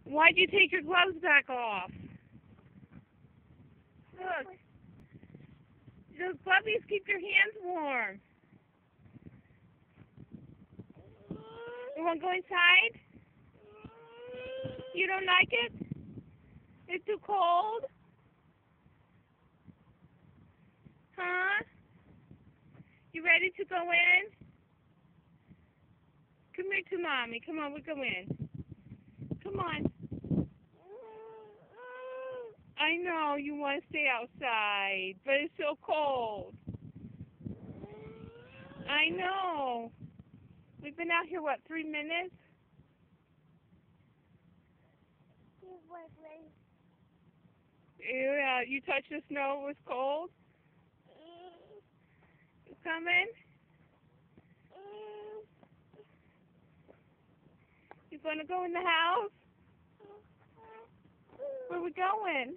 Why'd you take your gloves back off? Look. Those gloves keep your hands warm. You want to go inside? You don't like it? It's too cold? Huh? You ready to go in? Come here to Mommy. Come on, we'll go in. Come on. I know you want to stay outside, but it's so cold. I know. We've been out here, what, 3 minutes? Yeah, you touched the snow, it was cold? You coming? You gonna go in the house? Where we going?